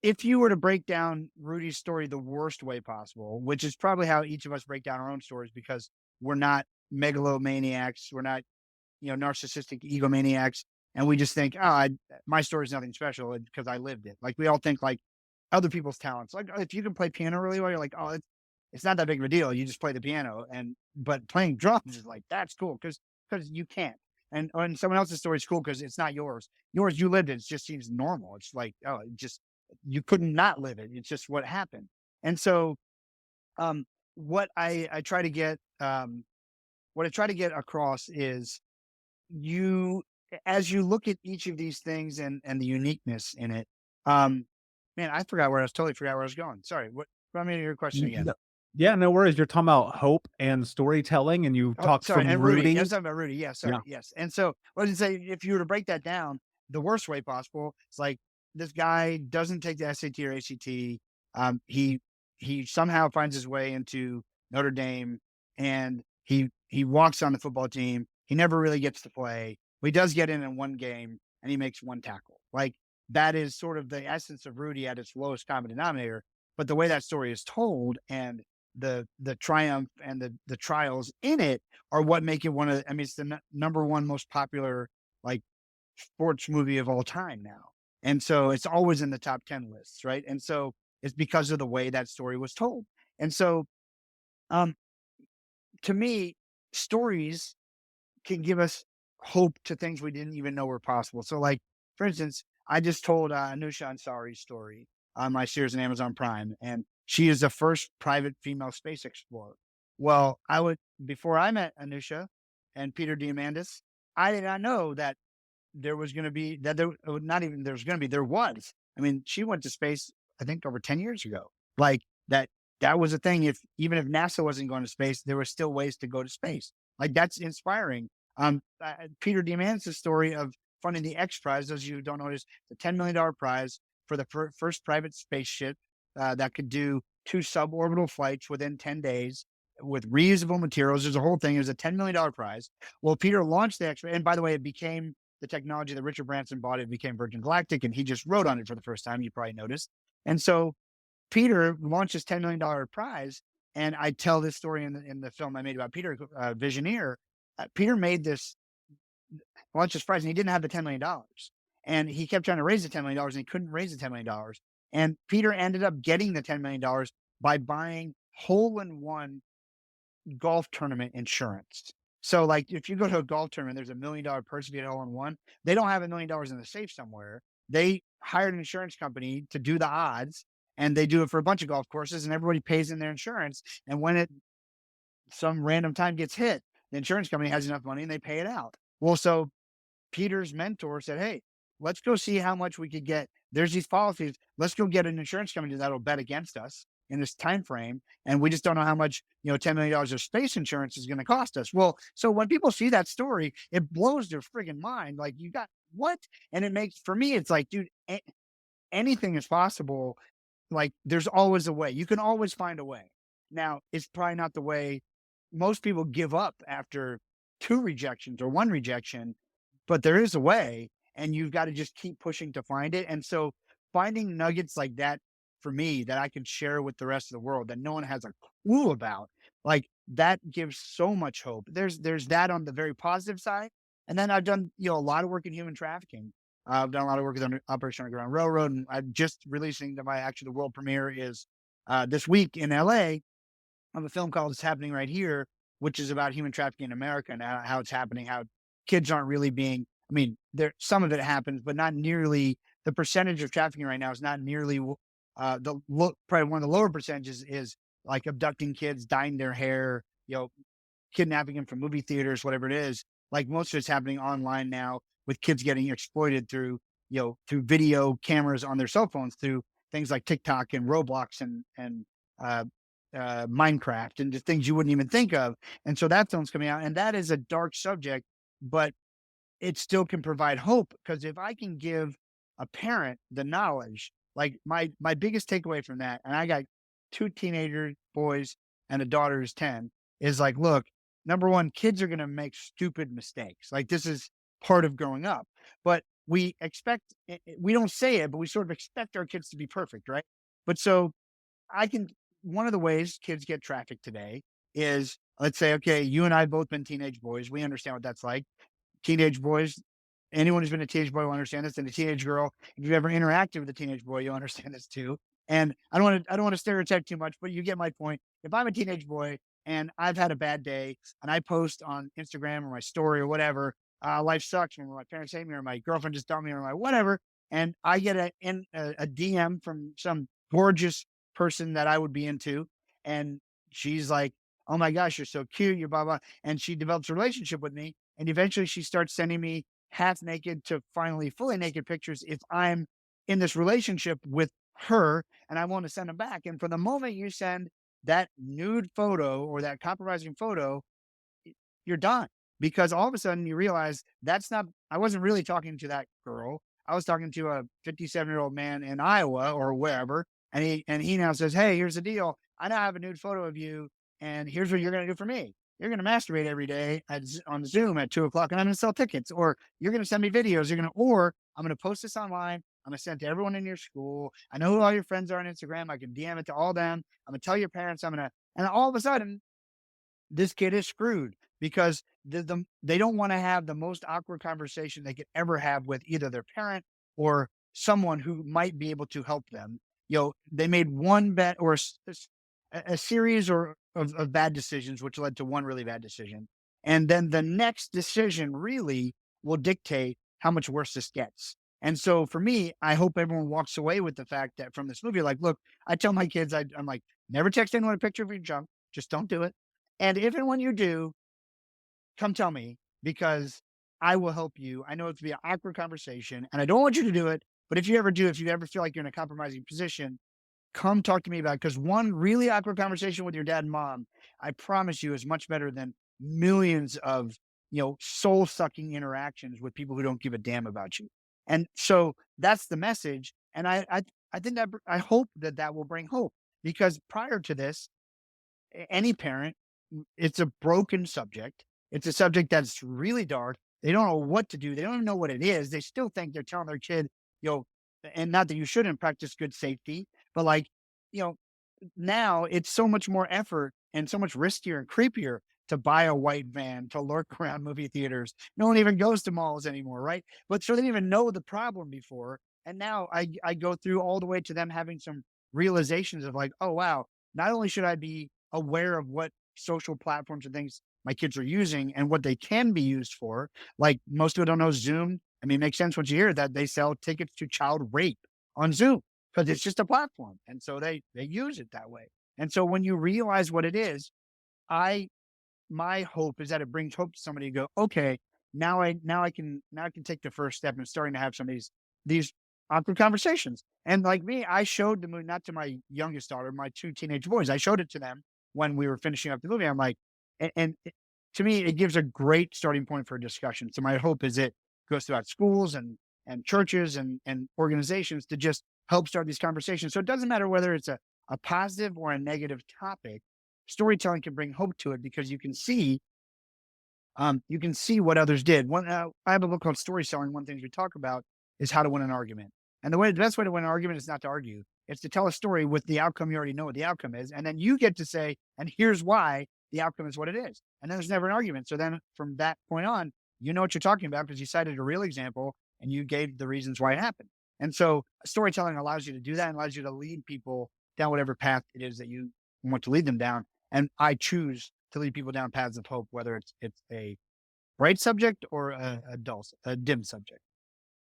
Speaker 2: if you were to break down Rudy's story the worst way possible, which is probably how each of us break down our own stories because we're not megalomaniacs, we're not, narcissistic egomaniacs, and we just think, my story is nothing special because I lived it. Like we all think like other people's talents. Like if you can play piano really well, you're like, oh, it's not that big of a deal. You just play the piano, and but playing drums is like that's cool because you can't. And someone else's story is cool because it's not yours. Yours, you lived it. It just seems normal. It's like, oh, it just you couldn't not live it. It's just what happened. And so, um, what I try to get, what I try to get across is you, as you look at each of these things and the uniqueness in it. Um, man, totally forgot where I was going. Sorry. What? Remind me of your question
Speaker 1: N
Speaker 2: again.
Speaker 1: no Yeah, no worries. You're talking about hope and storytelling, and you
Speaker 2: Oh,
Speaker 1: talked
Speaker 2: sorry,
Speaker 1: from
Speaker 2: and Rudy. I
Speaker 1: Rudy.
Speaker 2: was talking about Rudy. Yeah,
Speaker 1: Yeah.
Speaker 2: sorry. Yes. And so, what did say? If you were to break that down, the worst way possible, it's like this guy doesn't take the SAT or ACT. He somehow finds his way into Notre Dame, and he walks on the football team. He never really gets to play. But he does get in one game, and he makes one tackle. Like that is sort of the essence of Rudy at its lowest common denominator. But the way that story is told and the triumph and the trials in it are what make it one of, I mean, it's the number one most popular like sports movie of all time now. And so it's always in the top 10 lists, right? And so it's because of the way that story was told. And so um to me, stories can give us hope to things we didn't even know were possible. So, like for instance, I just told Anusha Ansari's story on my series on Amazon Prime, and she is the first private female space explorer. Well, I would before I met Anusha and Peter Diamandis, I did not know that there was going to be that there not even there's going to be there was. I mean, she went to space I think over 10 years ago. Like that that was a thing. If even if NASA wasn't going to space, there were still ways to go to space. Like that's inspiring. Peter Diamandis' story of funding the X Prize, those of you who don't know, is the $10 million prize for the first private spaceship that could do 2 suborbital flights within 10 days with reusable materials. There's a whole thing. It was a $10 million prize. Well, Peter launched the X, and by the way, it became the technology that Richard Branson bought. It became Virgin Galactic, and he just wrote on it for the first time. You probably noticed. And so Peter launched this $10 million prize, and I tell this story in the film I made about Peter, Visioneer. Peter made this launched his prize, and he didn't have the $10 million, and he kept trying to raise the $10 million, and he couldn't raise the $10 million. And Peter ended up getting the $10 million by buying hole-in-one golf tournament insurance. So, like, if you go to a golf tournament, there's $1 million purse if you get hole-in-one. They don't have $1 million in the safe somewhere. They hired an insurance company to do the odds, and they do it for a bunch of golf courses, and everybody pays in their insurance. And when some random time gets hit, the insurance company has enough money and they pay it out. Well, so Peter's mentor said, "Hey, let's go see how much we could get. There's these policies. Let's go get an insurance company that'll bet against us in this time frame, and we just don't know how much $10 million of space insurance is going to cost us." Well, so when people see that story, it blows their friggin' mind. Like, you got what? And it makes, for me, it's like, dude, anything is possible. Like, there's always a way. You can always find a way. Now, it's probably not the way most people give up after 2 rejections or 1 rejection, but there is a way, and you've got to just keep pushing to find it. And so finding nuggets like that for me that I can share with the rest of the world that no one has a clue about, like that gives so much hope. There's that on the very positive side. And then I've done, a lot of work in human trafficking. I've done a lot of work with Operation Underground Railroad, and I'm just releasing the world premiere is this week in LA of a film called It's Happening Right Here, which is about human trafficking in America and how it's happening, how kids aren't really being, I mean, some of it happens, but not nearly the percentage of trafficking right now is not nearly probably one of the lower percentages is like abducting kids, dyeing their hair, kidnapping them from movie theaters, whatever it is. Like most of it's happening online now with kids getting exploited through video cameras on their cell phones, through things like TikTok and Roblox and Minecraft and just things you wouldn't even think of. And so that film's coming out, and that is a dark subject, but it still can provide hope, because if I can give a parent the knowledge, like my biggest takeaway from that, and I got 2 teenager boys and a daughter who's 10, is like, look, number one, kids are going to make stupid mistakes. Like, this is part of growing up, but we don't say it, but we sort of expect our kids to be perfect, right? But so one of the ways kids get trafficked today is, let's say, okay, you and I have both been teenage boys. We understand what that's like. Teenage boys, anyone who's been a teenage boy will understand this. And a teenage girl, if you've ever interacted with a teenage boy, you'll understand this too. And I don't want to stereotype too much, but you get my point. If I'm a teenage boy and I've had a bad day and I post on Instagram or my story or whatever, life sucks, or my parents hate me, or my girlfriend just dumped me, or my whatever, and I get a DM from some gorgeous person that I would be into, and she's like, "Oh my gosh, you're so cute, you're blah blah," and she develops a relationship with me, and eventually she starts sending me half naked to finally fully naked pictures if I'm in this relationship with her, and I want to send them back. And from the moment you send that nude photo or that compromising photo, you're done, because all of a sudden you realize I wasn't really talking to that girl. I was talking to a 57-year-old man in Iowa or wherever. And he now says, "Hey, here's the deal. I now have a nude photo of you, and here's what you're going to do for me. You're going to masturbate every day on Zoom at 2:00, and I'm going to sell tickets, or you're going to send me videos. Or I'm going to post this online. I'm going to send it to everyone in your school. I know who all your friends are on Instagram. I can DM it to all them. I'm going to tell your parents. And all of a sudden, this kid is screwed because they don't want to have the most awkward conversation they could ever have with either their parent or someone who might be able to help them. They made one bet or a series of bad decisions, which led to one really bad decision. And then the next decision really will dictate how much worse this gets. And so for me, I hope everyone walks away with the fact that from this movie, like, look, I tell my kids, I'm like, never text anyone a picture of your junk. Just don't do it. And if and when you do, come tell me because I will help you. I know it's be an awkward conversation and I don't want you to do it. But if you ever do, if you ever feel like you're in a compromising position, come talk to me about it. Because one really awkward conversation with your dad and mom, I promise you, is much better than millions of soul sucking interactions with people who don't give a damn about you. And so that's the message. And I think that I hope that will bring hope because prior to this, any parent, it's a broken subject. It's a subject that's really dark. They don't know what to do. They don't even know what it is. They still think they're telling their kid, and not that you shouldn't practice good safety, but like, you know, now it's so much more effort and so much riskier and creepier to buy a white van to lurk around movie theaters. No one even goes to malls anymore, right? But so they didn't even know the problem before. And now I go through all the way to them having some realizations of like, oh wow, not only should I be aware of what social platforms and things my kids are using and what they can be used for. Like most people don't know Zoom. I mean, it makes sense once you hear that they sell tickets to child rape on Zoom because it's just a platform. And so they use it that way. And so when you realize what it is, I my hope is that it brings hope to somebody to go, okay, now I can take the first step and starting to have some of these awkward conversations. And like me, I showed the movie not to my youngest daughter, my two teenage boys. I showed it to them when we were finishing up the movie. I'm like, to me, it gives a great starting point for a discussion. So my hope is it goes throughout schools and churches and organizations to just help start these conversations. So it doesn't matter whether it's a positive or a negative topic. Storytelling can bring hope to it because you can see what others did. I have a book called Story Selling. One of the things we talk about is how to win an argument. And the best way to win an argument is not to argue. It's to tell a story with the outcome you already know what the outcome is. And then you get to say, and here's why the outcome is what it is. And then there's never an argument. So then from that point on, you know what you're talking about because you cited a real example and you gave the reasons why it happened. And so storytelling allows you to do that and allows you to lead people down whatever path it is that you want to lead them down. And I choose to lead people down paths of hope, whether it's a bright subject or a dim subject.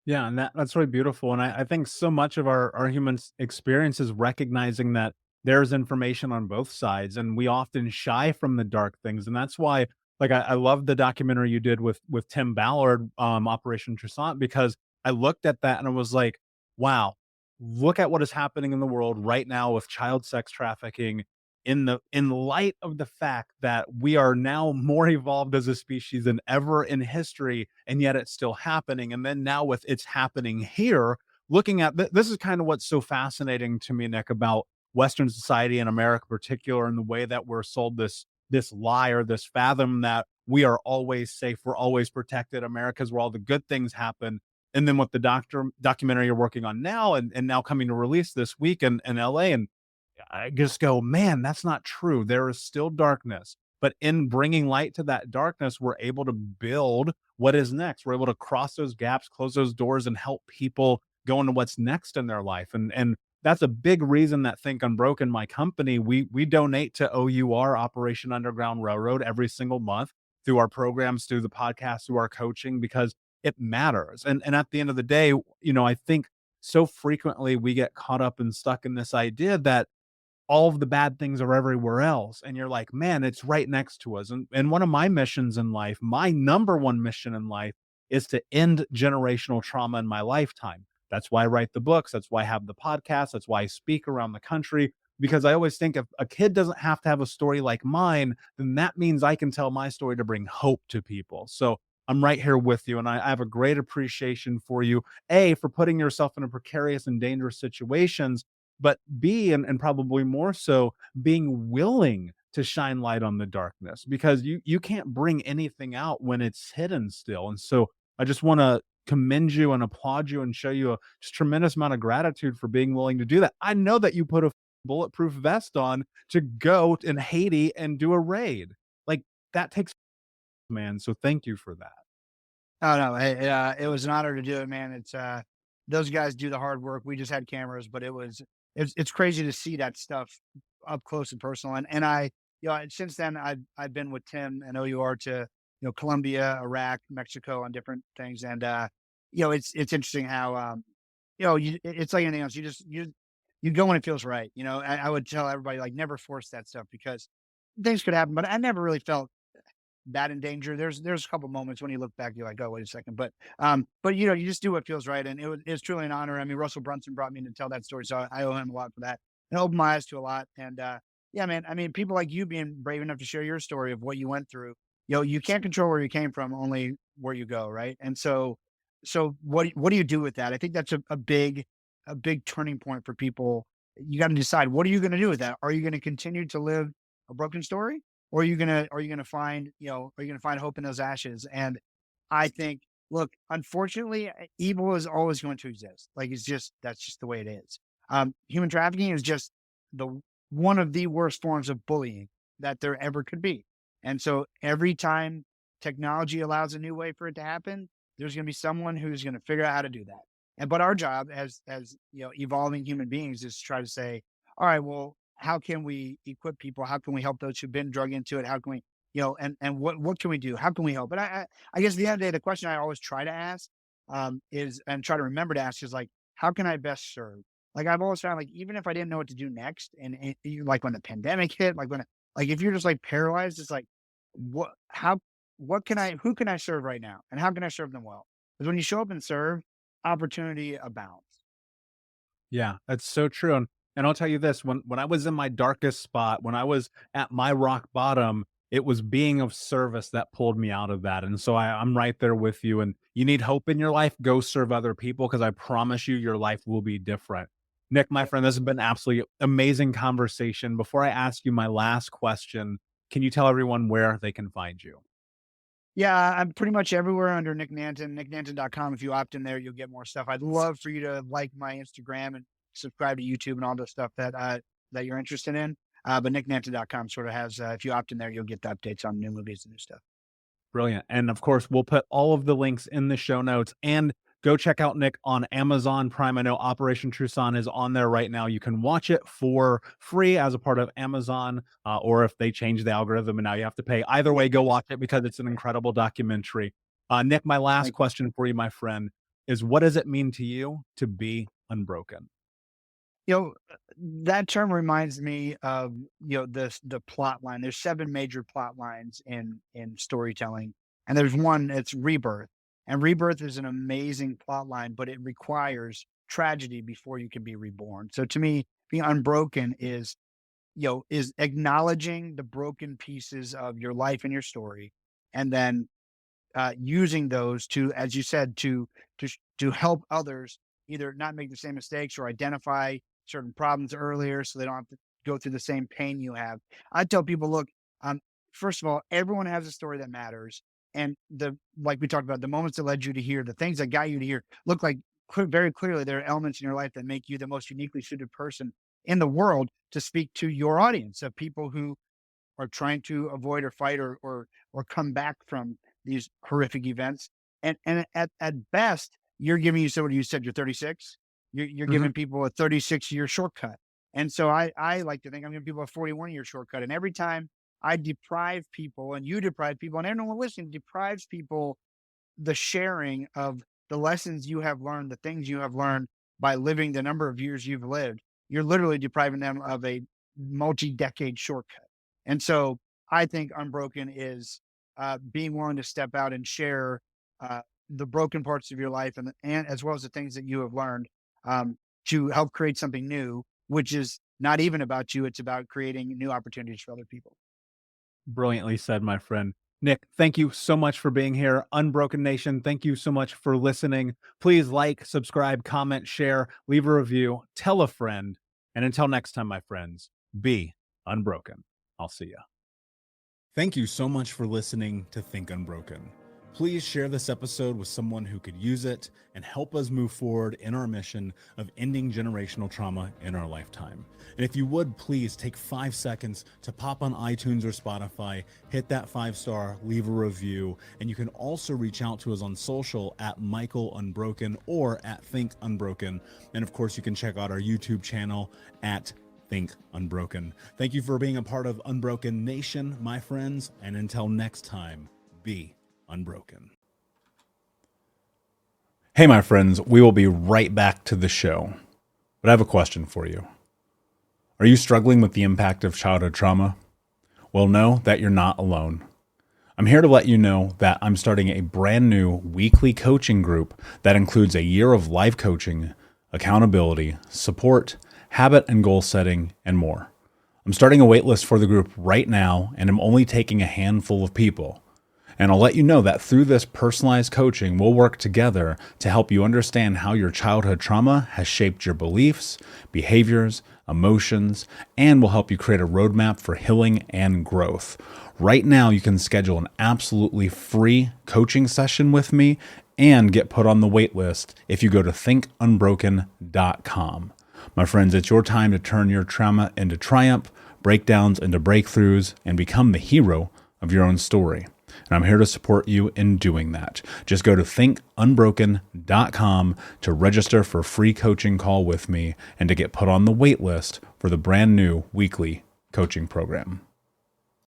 Speaker 1: Yeah, and that's really beautiful. And I think so much of our human experience is recognizing that there's information on both sides, and we often shy from the dark things. And that's why, like, I love the documentary you did with Tim Ballard, Operation Toussaint, because I looked at that and I was like, wow, look at what is happening in the world right now with child sex trafficking in light of the fact that we are now more evolved as a species than ever in history, and yet it's still happening. And then now with it's happening here, looking at this is kind of what's so fascinating to me, Nick, about Western society and America in particular, and the way that we're sold this lie or this fathom that we are always safe, we're always protected, America's where all the good things happen. And then with the documentary you're working on now and now coming to release this week in LA, and I just go, man, that's not true. There is still darkness. But in bringing light to that darkness, we're able to build what is next. We're able to cross those gaps, close those doors, and help people go into what's next in their life. And that's a big reason that Think Unbroken, my company, we donate to OUR, Operation Underground Railroad, every single month through our programs, through the podcast, through our coaching, because it matters. And at the end of the day, I think so frequently we get caught up and stuck in this idea that all of the bad things are everywhere else. And you're like, man, it's right next to us. And one of my missions in life, my number one mission in life is to end generational trauma in my lifetime. That's why I write the books. That's why I have the podcast. That's why I speak around the country, because I always think if a kid doesn't have to have a story like mine, then that means I can tell my story to bring hope to people. So I'm right here with you. And I have a great appreciation for you, A, for putting yourself in a precarious and dangerous situations, but B, and probably more so, being willing to shine light on the darkness, because you can't bring anything out when it's hidden still. And so I just want to commend you and applaud you and show you a just tremendous amount of gratitude for being willing to do that. I know that you put a bulletproof vest on to go in Haiti and do a raid. Like that takes, man. So thank you for that.
Speaker 2: Oh no, it was an honor to do it, man. It's those guys do the hard work. We just had cameras, but it's crazy to see that stuff up close and personal. And I, since then I've been with Tim and OUR to Colombia, Iraq, Mexico on different things, and it's interesting how it's like anything else. You go when it feels right. I would tell everybody like never force that stuff because things could happen, but I never really felt that in danger. There's a couple moments when you look back, you're like, oh, wait a second. But you just do what feels right. And it's truly an honor. I mean, Russell Brunson brought me in to tell that story. So I owe him a lot for that. And opened my eyes to a lot. And yeah, man, I mean, people like you being brave enough to share your story of what you went through, you can't control where you came from, only where you go. Right. And so what do you do with that? I think that's a big turning point for people. You got to decide, what are you going to do with that? Are you going to continue to live a broken story? Or are you gonna find, hope in those ashes? And I think, look, unfortunately, evil is always going to exist. Like that's just the way it is. Human trafficking is just the one of the worst forms of bullying that there ever could be. And so every time technology allows a new way for it to happen, there's gonna be someone who's gonna figure out how to do that. But our job as evolving human beings is to try to say, all right, well, how can we equip people? How can we help those who've been drug into it? How can we, and what can we do? How can we help? But I guess at the end of the day, the question I always try to ask is, and try to remember to ask is like, how can I best serve? Like I've always found like, even if I didn't know what to do next, and like when the pandemic hit, like if you're just like paralyzed, it's like, who can I serve right now? And how can I serve them well? Because when you show up and serve, opportunity abounds.
Speaker 1: Yeah, that's so true. And I'll tell you this, when I was in my darkest spot, when I was at my rock bottom, it was being of service that pulled me out of that. And so I'm right there with you. And you need hope in your life, go serve other people because I promise you your life will be different. Nick, my friend, this has been absolutely amazing conversation. Before I ask you my last question, can you tell everyone where they can find you?
Speaker 2: Yeah, I'm pretty much everywhere under Nick Nanton, nicknanton.com. If you opt in there, you'll get more stuff. I'd love for you to like my Instagram and subscribe to YouTube and all the stuff that you're interested in. But nicknanton.com sort of has, if you opt in there, you'll get the updates on new movies and new stuff.
Speaker 1: Brilliant. And of course, we'll put all of the links in the show notes and go check out Nick on Amazon Prime. I know Operation Tucson is on there right now. You can watch it for free as a part of Amazon, or if they change the algorithm and now you have to pay. Either way, go watch it because it's an incredible documentary. Nick, my last
Speaker 2: Thank you.
Speaker 1: question for you, my friend, is what does it mean to you to be unbroken?
Speaker 2: You know, that term reminds me of, the plot line. There's 7 major plot lines in storytelling, and there's one, it's rebirth. And rebirth is an amazing plot line, but it requires tragedy before you can be reborn. So to me, being unbroken is acknowledging the broken pieces of your life and your story, and then using those to, as you said, to help others either not make the same mistakes or identify certain problems earlier, so they don't have to go through the same pain you have. I tell people, look, um, first of all, everyone has a story that matters, and like we talked about, the moments that led you to here, the things that got you to here, look like very clearly there are elements in your life that make you the most uniquely suited person in the world to speak to your audience of people who are trying to avoid or fight or come back from these horrific events. And at best, you're giving you, so what you said, you're 36. You're
Speaker 1: Mhm.
Speaker 2: giving people a 36-year shortcut. And so I like to think I'm giving people a 41-year shortcut. And every time I deprive people and you deprive people and everyone listening deprives people the sharing of the lessons you have learned, the things you have learned by living the number of years you've lived, you're literally depriving them of a multi-decade shortcut. And so I think Unbroken is being willing to step out and share the broken parts of your life and as well as the things that you have learned um, to help create something new, which is not even about you. It's about creating new opportunities for other people.
Speaker 1: Brilliantly said, my friend. Nick, thank you so much for being here. Unbroken Nation, thank you so much for listening. Please like, subscribe, comment, share, leave a review, tell a friend. And until next time, my friends, be unbroken. I'll see you. Thank you so much for listening to Think Unbroken. Please share this episode with someone who could use it and help us move forward in our mission of ending generational trauma in our lifetime. And if you would, please take 5 seconds to pop on iTunes or Spotify, hit that 5-star, leave a review, and you can also reach out to us on social at Michael Unbroken or at Think Unbroken. And of course, you can check out our YouTube channel at Think Unbroken. Thank you for being a part of Unbroken Nation, my friends, and until next time, be unbroken. Hey, my friends, we will be right back to the show. But I have a question for you. Are you struggling with the impact of childhood trauma? Well, know that you're not alone. I'm here to let you know that I'm starting a brand new weekly coaching group that includes a year of live coaching, accountability, support, habit and goal setting, and more. I'm starting a waitlist for the group right now, and I'm only taking a handful of people. And I'll let you know that through this personalized coaching, we'll work together to help you understand how your childhood trauma has shaped your beliefs, behaviors, emotions, and will help you create a roadmap for healing and growth. Right now, you can schedule an absolutely free coaching session with me and get put on the wait list if you go to thinkunbroken.com. My friends, it's your time to turn your trauma into triumph, breakdowns into breakthroughs, and become the hero of your own story. And I'm here to support you in doing that. Just go to thinkunbroken.com to register for a free coaching call with me and to get put on the wait list for the brand new weekly coaching program.